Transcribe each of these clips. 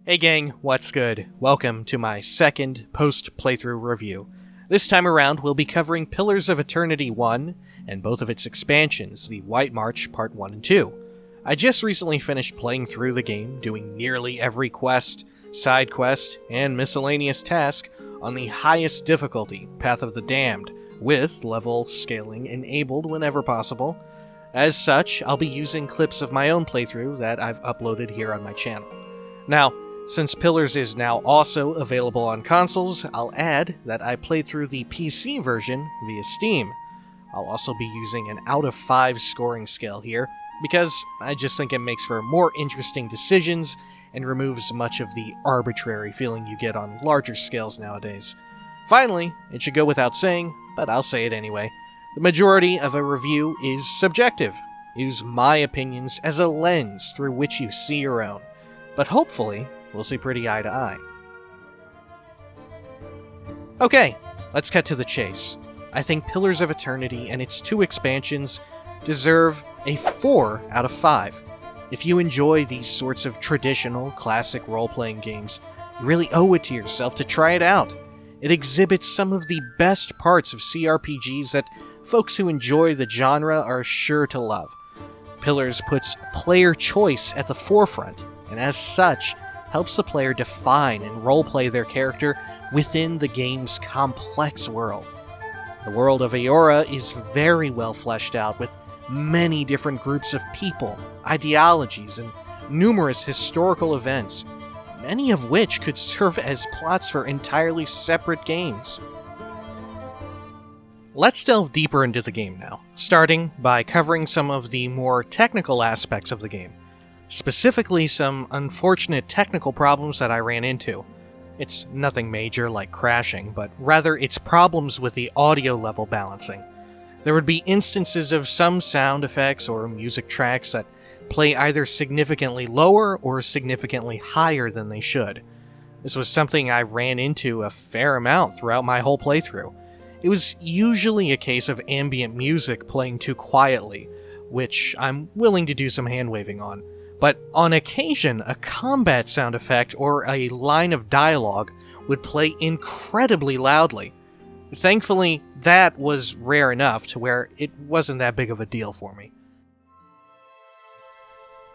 Hey gang, what's good? Welcome to my second post-playthrough review. This time around, we'll be covering Pillars of Eternity 1 and both of its expansions, the White March Part 1 and 2. I just recently finished playing through the game, doing nearly every quest, side quest, and miscellaneous task on the highest difficulty, Path of the Damned, with level scaling enabled whenever possible. As such, I'll be using clips of my own playthrough that I've uploaded here on my channel. Now, since Pillars is now also available on consoles, I'll add that I played through the PC version via Steam. I'll also be using an out of 5 scoring scale here, because I just think it makes for more interesting decisions and removes much of the arbitrary feeling you get on larger scales nowadays. Finally, it should go without saying, but I'll say it anyway, the majority of a review is subjective. Use my opinions as a lens through which you see your own. But hopefully, we'll see pretty eye to eye. Okay, let's cut to the chase. I think Pillars of Eternity and its 2 expansions deserve a 4 out of 5. If you enjoy these sorts of traditional, classic role-playing games, you really owe it to yourself to try it out. It exhibits some of the best parts of CRPGs that folks who enjoy the genre are sure to love. Pillars puts player choice at the forefront, and as such, helps the player define and roleplay their character within the game's complex world. The world of Yavari is very well fleshed out, with many different groups of people, ideologies, and numerous historical events, many of which could serve as plots for entirely separate games. Let's delve deeper into the game now, starting by covering some of the more technical aspects of the game. Specifically, some unfortunate technical problems that I ran into. It's nothing major like crashing, but rather it's problems with the audio level balancing. There would be instances of some sound effects or music tracks that play either significantly lower or significantly higher than they should. This was something I ran into a fair amount throughout my whole playthrough. It was usually a case of ambient music playing too quietly, which I'm willing to do some hand-waving on. But on occasion, a combat sound effect or a line of dialogue would play incredibly loudly. Thankfully, that was rare enough to where it wasn't that big of a deal for me.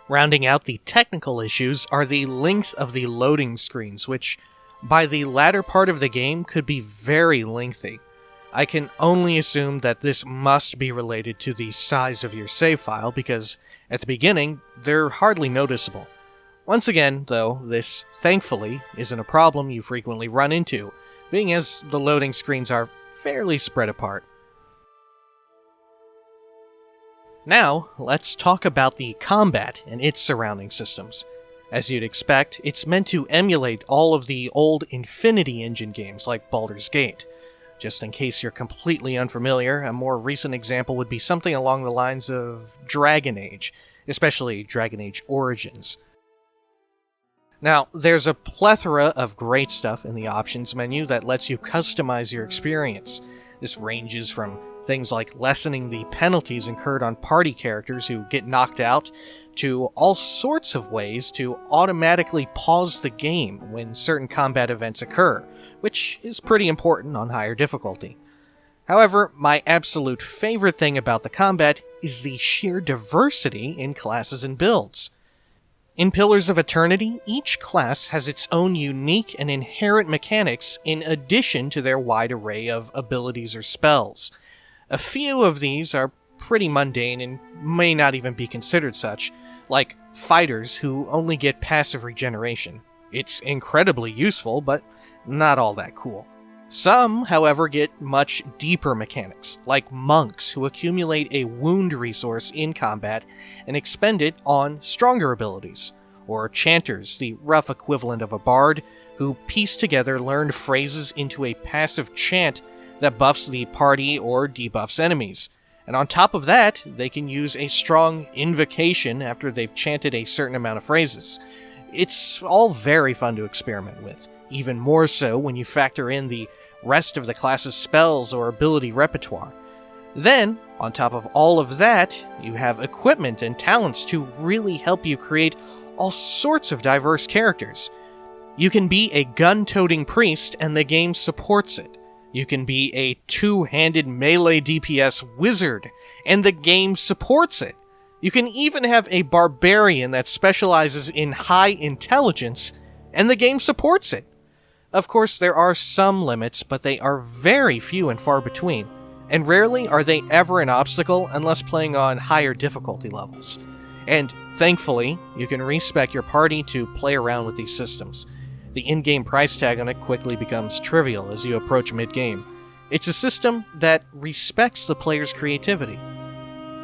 Rounding out the technical issues are the length of the loading screens, which, by the latter part of the game, could be very lengthy. I can only assume that this must be related to the size of your save file, because at the beginning, they're hardly noticeable. Once again, though, this, thankfully, isn't a problem you frequently run into, being as the loading screens are fairly spread apart. Now, let's talk about the combat and its surrounding systems. As you'd expect, it's meant to emulate all of the old Infinity Engine games like Baldur's Gate. Just in case you're completely unfamiliar, a more recent example would be something along the lines of Dragon Age, especially Dragon Age Origins. Now, there's a plethora of great stuff in the options menu that lets you customize your experience. This ranges from things like lessening the penalties incurred on party characters who get knocked out, to all sorts of ways to automatically pause the game when certain combat events occur, which is pretty important on higher difficulty. However, my absolute favorite thing about the combat is the sheer diversity in classes and builds. In Pillars of Eternity, each class has its own unique and inherent mechanics in addition to their wide array of abilities or spells. A few of these are pretty mundane and may not even be considered such, like fighters who only get passive regeneration. It's incredibly useful, but not all that cool. Some, however, get much deeper mechanics, like monks who accumulate a wound resource in combat and expend it on stronger abilities, or chanters, the rough equivalent of a bard, who piece together learned phrases into a passive chant that buffs the party or debuffs enemies. And on top of that, they can use a strong invocation after they've chanted a certain amount of phrases. It's all very fun to experiment with, even more so when you factor in the rest of the class's spells or ability repertoire. Then, on top of all of that, you have equipment and talents to really help you create all sorts of diverse characters. You can be a gun-toting priest and the game supports it. You can be a two-handed melee DPS wizard and the game supports it. You can even have a barbarian that specializes in high intelligence and the game supports it. Of course, there are some limits, but they are very few and far between, and rarely are they ever an obstacle unless playing on higher difficulty levels. And thankfully, you can respec your party to play around with these systems. The in-game price tag on it quickly becomes trivial as you approach mid-game. It's a system that respects the player's creativity.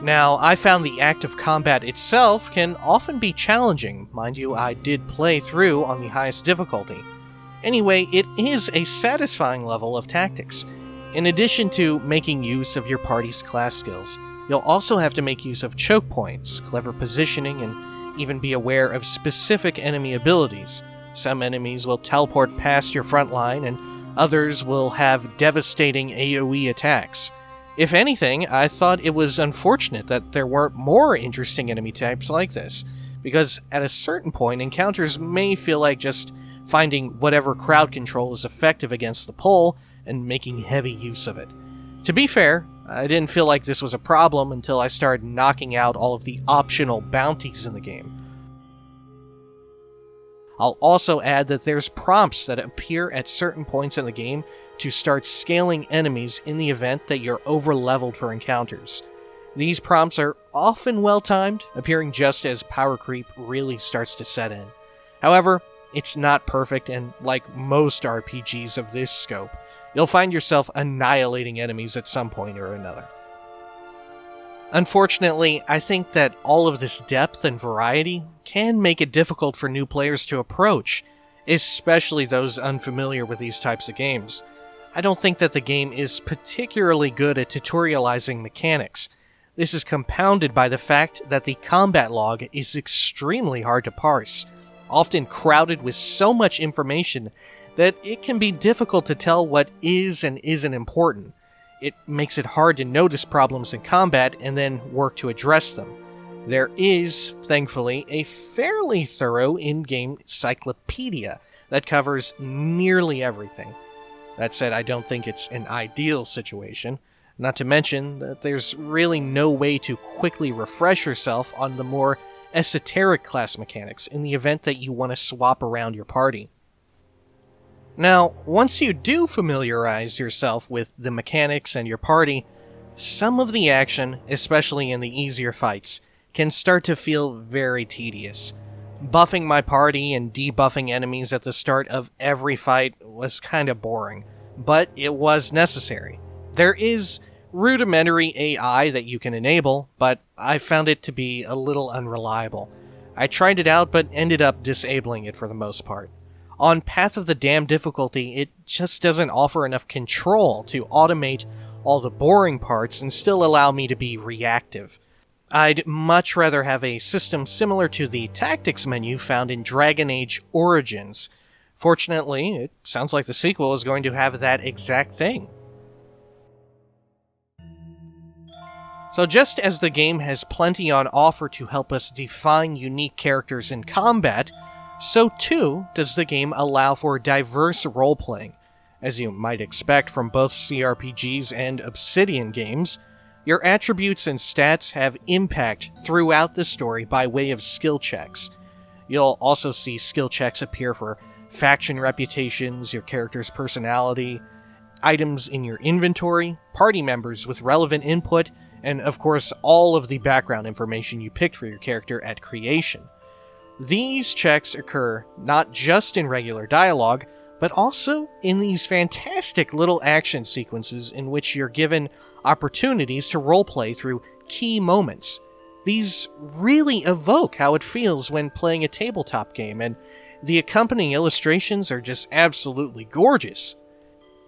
Now, I found the act of combat itself can often be challenging. Mind you, I did play through on the highest difficulty. Anyway, it is a satisfying level of tactics. In addition to making use of your party's class skills, you'll also have to make use of choke points, clever positioning, and even be aware of specific enemy abilities. Some enemies will teleport past your front line, and others will have devastating AoE attacks. If anything, I thought it was unfortunate that there weren't more interesting enemy types like this, because at a certain point, encounters may feel like just finding whatever crowd control is effective against the pull and making heavy use of it. To be fair, I didn't feel like this was a problem until I started knocking out all of the optional bounties in the game. I'll also add that there's prompts that appear at certain points in the game to start scaling enemies in the event that you're over-leveled for encounters. These prompts are often well-timed, appearing just as power creep really starts to set in. However, it's not perfect, and like most RPGs of this scope, you'll find yourself annihilating enemies at some point or another. Unfortunately, I think that all of this depth and variety can make it difficult for new players to approach, especially those unfamiliar with these types of games. I don't think that the game is particularly good at tutorializing mechanics. This is compounded by the fact that the combat log is extremely hard to parse, often crowded with so much information that it can be difficult to tell what is and isn't important. It makes it hard to notice problems in combat and then work to address them. There is, thankfully, a fairly thorough in-game encyclopedia that covers nearly everything. That said, I don't think it's an ideal situation, not to mention that there's really no way to quickly refresh yourself on the more esoteric class mechanics in the event that you want to swap around your party. Now, once you do familiarize yourself with the mechanics and your party, some of the action, especially in the easier fights, can start to feel very tedious. Buffing my party and debuffing enemies at the start of every fight was kinda boring, but it was necessary. There is rudimentary AI that you can enable, but I found it to be a little unreliable. I tried it out, but ended up disabling it for the most part. On Path of the Damned difficulty, it just doesn't offer enough control to automate all the boring parts and still allow me to be reactive. I'd much rather have a system similar to the tactics menu found in Dragon Age Origins. Fortunately, it sounds like the sequel is going to have that exact thing. So just as the game has plenty on offer to help us define unique characters in combat, so too does the game allow for diverse role-playing. As you might expect from both CRPGs and Obsidian games, your attributes and stats have impact throughout the story by way of skill checks. You'll also see skill checks appear for faction reputations, your character's personality, items in your inventory, party members with relevant input, and of course all of the background information you picked for your character at creation. These checks occur not just in regular dialogue, but also in these fantastic little action sequences in which you're given opportunities to roleplay through key moments. These really evoke how it feels when playing a tabletop game, and the accompanying illustrations are just absolutely gorgeous.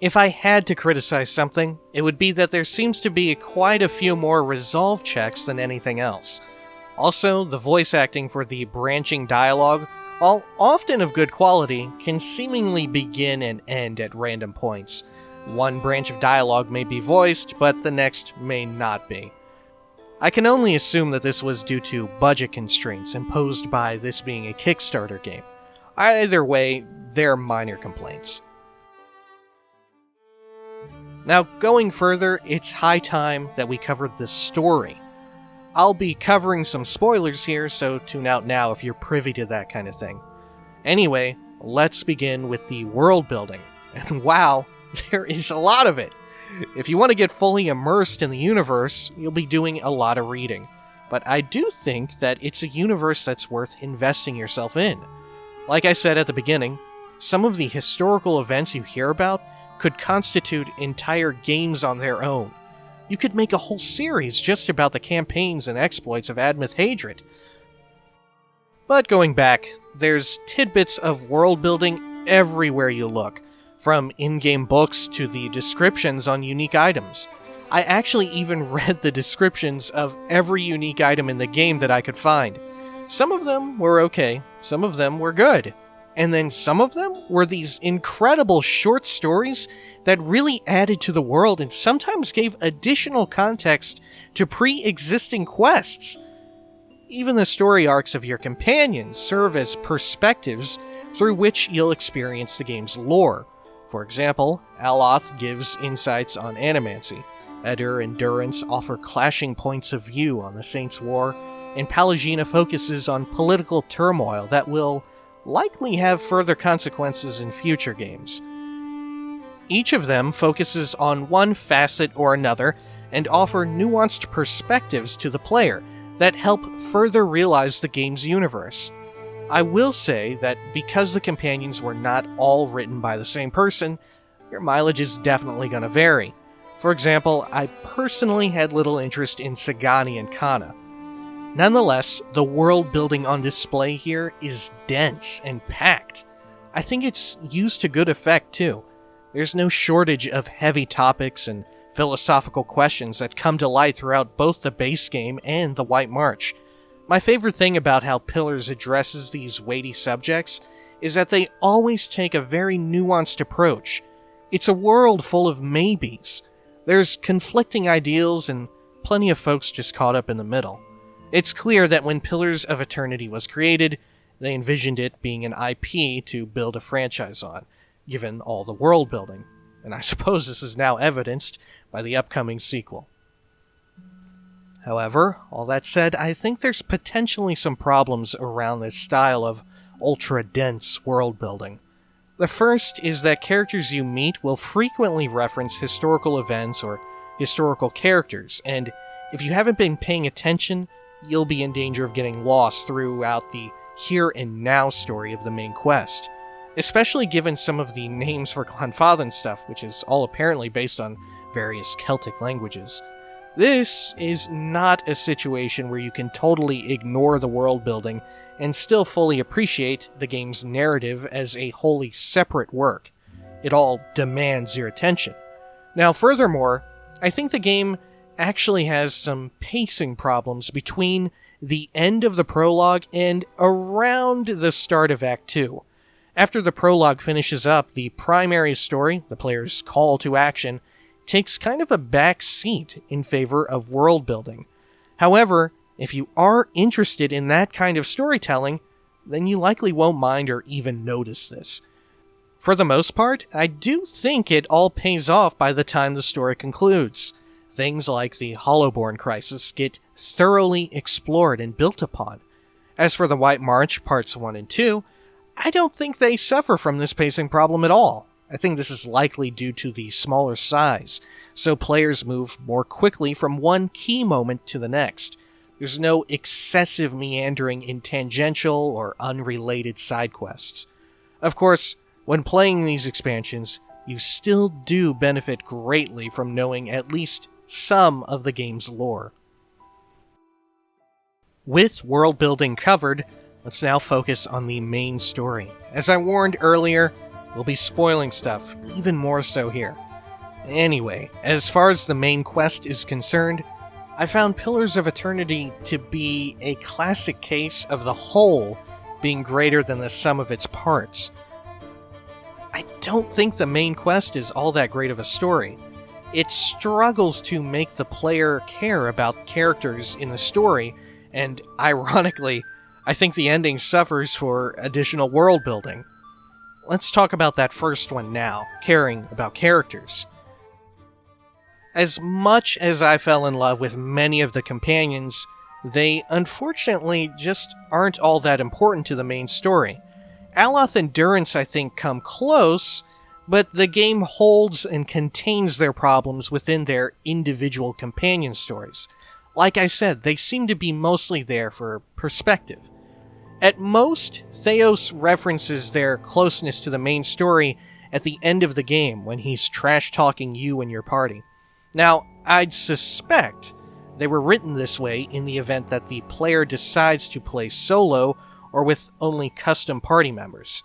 If I had to criticize something, it would be that there seems to be quite a few more resolve checks than anything else. Also, the voice acting for the branching dialogue, while often of good quality, can seemingly begin and end at random points. One branch of dialogue may be voiced, but the next may not be. I can only assume that this was due to budget constraints imposed by this being a Kickstarter game. Either way, they're minor complaints. Now, going further, it's high time that we covered the story. I'll be covering some spoilers here, so tune out now if you're privy to that kind of thing. Anyway, let's begin with the world building. And wow, there is a lot of it! If you want to get fully immersed in the universe, you'll be doing a lot of reading. But I do think that it's a universe that's worth investing yourself in. Like I said at the beginning, some of the historical events you hear about could constitute entire games on their own. You could make a whole series just about the campaigns and exploits of Admeth Hadrid. But going back, there's tidbits of world building everywhere you look, from in-game books to the descriptions on unique items. I actually even read the descriptions of every unique item in the game that I could find. Some of them were okay, some of them were good. And then some of them were these incredible short stories that really added to the world and sometimes gave additional context to pre-existing quests. Even the story arcs of your companions serve as perspectives through which you'll experience the game's lore. For example, Aloth gives insights on animancy, Edur and Durance offer clashing points of view on the Saints' War, and Pallegina focuses on political turmoil that will likely have further consequences in future games. Each of them focuses on one facet or another and offer nuanced perspectives to the player that help further realize the game's universe. I will say that because the companions were not all written by the same person, your mileage is definitely going to vary. For example, I personally had little interest in Sagani and Kana. Nonetheless, the world building on display here is dense and packed. I think it's used to good effect too. There's no shortage of heavy topics and philosophical questions that come to light throughout both the base game and the White March. My favorite thing about how Pillars addresses these weighty subjects is that they always take a very nuanced approach. It's a world full of maybes. There's conflicting ideals and plenty of folks just caught up in the middle. It's clear that when Pillars of Eternity was created, they envisioned it being an IP to build a franchise on, given all the world building, and I suppose this is now evidenced by the upcoming sequel. However, all that said, I think there's potentially some problems around this style of ultra-dense world building. The first is that characters you meet will frequently reference historical events or historical characters, and if you haven't been paying attention, you'll be in danger of getting lost throughout the here and now story of the main quest. Especially given some of the names for Clonfathan stuff, which is all apparently based on various Celtic languages. This is not a situation where you can totally ignore the world building and still fully appreciate the game's narrative as a wholly separate work. It all demands your attention. Now, furthermore, I think the game actually has some pacing problems between the end of the prologue and around the start of Act 2. After the prologue finishes up, the primary story, the player's call to action, takes kind of a back seat in favor of world building. However, if you are interested in that kind of storytelling, then you likely won't mind or even notice this. For the most part, I do think it all pays off by the time the story concludes. Things like the Hollowborn crisis get thoroughly explored and built upon. As for the White March Parts 1 and 2, I don't think they suffer from this pacing problem at all. I think this is likely due to the smaller size, so players move more quickly from one key moment to the next. There's no excessive meandering in tangential or unrelated side quests. Of course, when playing these expansions, you still do benefit greatly from knowing at least some of the game's lore. With world building covered, let's now focus on the main story. As I warned earlier, we'll be spoiling stuff, even more so here. Anyway, as far as the main quest is concerned, I found Pillars of Eternity to be a classic case of the whole being greater than the sum of its parts. I don't think the main quest is all that great of a story. It struggles to make the player care about characters in the story, and ironically, I think the ending suffers for additional world building. let's talk about that first one now, caring about characters. As much as I fell in love with many of the companions, they unfortunately just aren't all that important to the main story. Aloth and Durance, I think, come close, but the game holds and contains their problems within their individual companion stories. Like I said, they seem to be mostly there for perspective. At most, Theos references their closeness to the main story at the end of the game when he's trash-talking you and your party. Now, I'd suspect they were written this way in the event that the player decides to play solo or with only custom party members.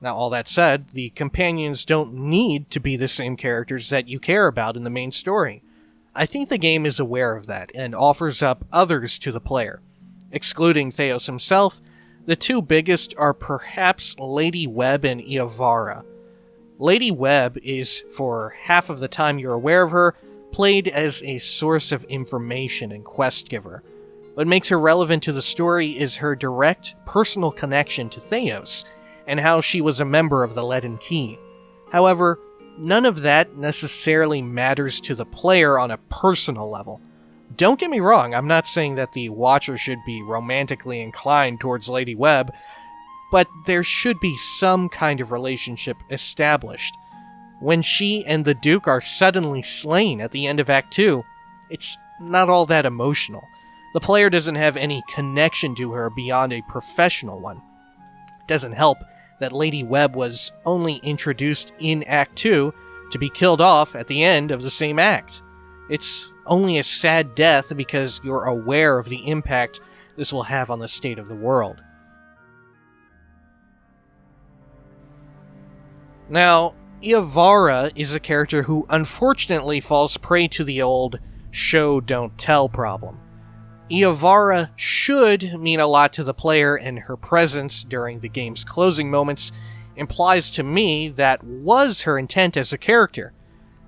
Now, all that said, the companions don't need to be the same characters that you care about in the main story. I think the game is aware of that and offers up others to the player. Excluding Theos himself, the two biggest are perhaps Lady Webb and Yavari. Lady Webb is, for half of the time you're aware of her, played as a source of information and quest giver. What makes her relevant to the story is her direct, personal connection to Theos, and how she was a member of the Leaden Key. However, none of that necessarily matters to the player on a personal level. Don't get me wrong, I'm not saying that the Watcher should be romantically inclined towards Lady Webb, but there should be some kind of relationship established. When she and the Duke are suddenly slain at the end of Act 2, it's not all that emotional. The player doesn't have any connection to her beyond a professional one. It doesn't help that Lady Webb was only introduced in Act 2 to be killed off at the end of the same act. It's only a sad death because you're aware of the impact this will have on the state of the world. Now, Yavari is a character who unfortunately falls prey to the old show don't tell problem. Yavari should mean a lot to the player, and her presence during the game's closing moments implies to me that was her intent as a character.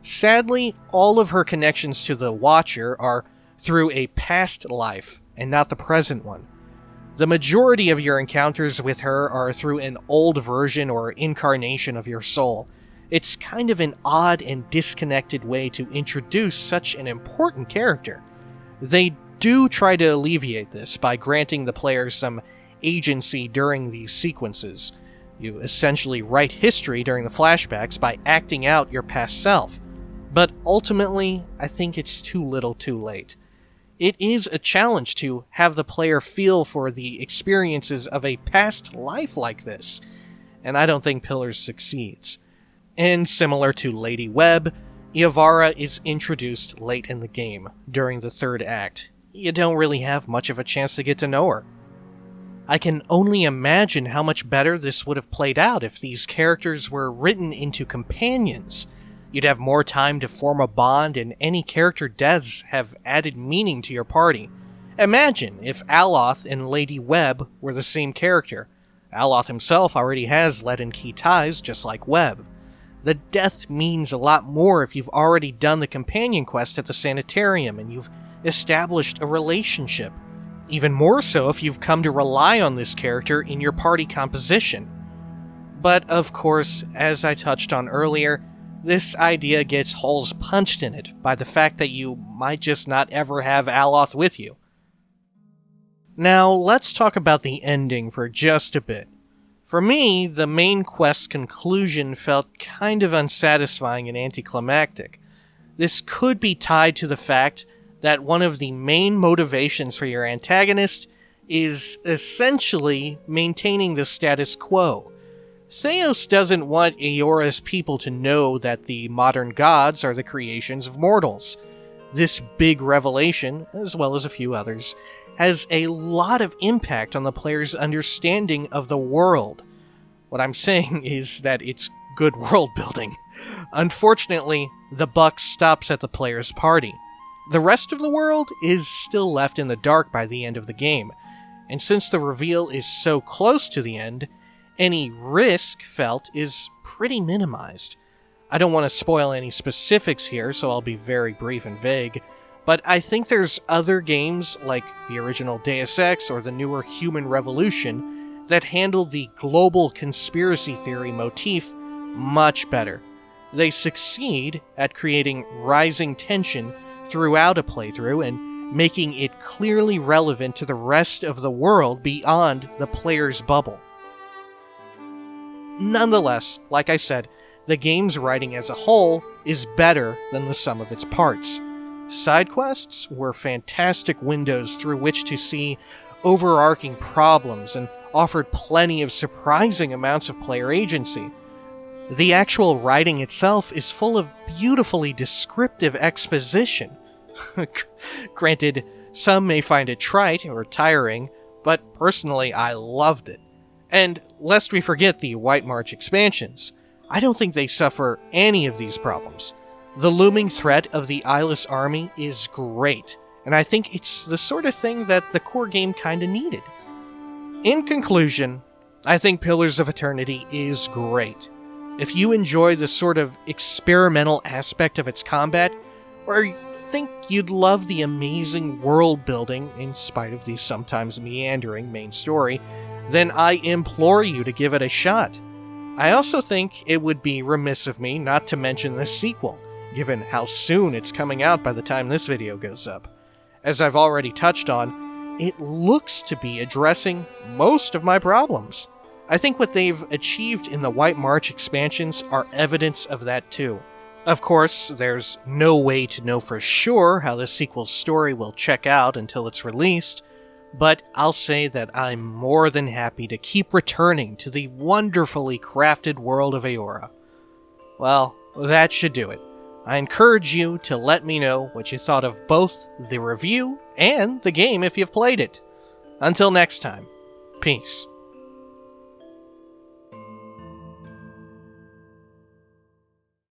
Sadly, all of her connections to the Watcher are through a past life, and not the present one. The majority of your encounters with her are through an old version or incarnation of your soul. It's kind of an odd and disconnected way to introduce such an important character. They do try to alleviate this by granting the player some agency during these sequences. You essentially write history during the flashbacks by acting out your past self. But ultimately, I think it's too little too late. It is a challenge to have the player feel for the experiences of a past life like this, and I don't think Pillars succeeds. And similar to Lady Webb, Yavari is introduced late in the game, during the third act. You don't really have much of a chance to get to know her. I can only imagine how much better this would have played out if these characters were written into companions. You'd have more time to form a bond, and any character deaths have added meaning to your party. Imagine if Aloth and Lady Webb were the same character. Aloth himself already has Leaden Key ties, just like Webb. The death means a lot more if you've already done the companion quest at the sanitarium and you've established a relationship. Even more so if you've come to rely on this character in your party composition. But of course, as I touched on earlier, this idea gets holes punched in it by the fact that you might just not ever have Aloth with you. Now, let's talk about the ending for just a bit. For me, the main quest's conclusion felt kind of unsatisfying and anticlimactic. This could be tied to the fact that one of the main motivations for your antagonist is essentially maintaining the status quo. Theos doesn't want Eora's people to know that the modern gods are the creations of mortals. This big revelation, as well as a few others, has a lot of impact on the player's understanding of the world. What I'm saying is that it's good world building. Unfortunately, the buck stops at the player's party. The rest of the world is still left in the dark by the end of the game, and since the reveal is so close to the end, any risk felt is pretty minimized. I don't want to spoil any specifics here, so I'll be very brief and vague, but I think there's other games like the original Deus Ex or the newer Human Revolution that handled the global conspiracy theory motif much better. They succeed at creating rising tension throughout a playthrough and making it clearly relevant to the rest of the world beyond the player's bubble. Nonetheless, like I said, the game's writing as a whole is better than the sum of its parts. Side quests were fantastic windows through which to see overarching problems and offered plenty of surprising amounts of player agency. The actual writing itself is full of beautifully descriptive exposition. Granted, some may find it trite or tiring, but personally I loved it. And lest we forget the White March expansions, I don't think they suffer any of these problems. The looming threat of the eyeless army is great, and I think it's the sort of thing that the core game kinda needed. In conclusion, I think Pillars of Eternity is great. If you enjoy the sort of experimental aspect of its combat, or think you'd love the amazing world building in spite of the sometimes meandering main story, then I implore you to give it a shot. I also think it would be remiss of me not to mention the sequel, given how soon it's coming out by the time this video goes up. As I've already touched on, it looks to be addressing most of my problems. I think what they've achieved in the White March expansions are evidence of that too. Of course, there's no way to know for sure how the sequel's story will check out until it's released, but I'll say that I'm more than happy to keep returning to the wonderfully crafted world of Eora. Well, that should do it. I encourage you to let me know what you thought of both the review and the game if you've played it. Until next time, peace.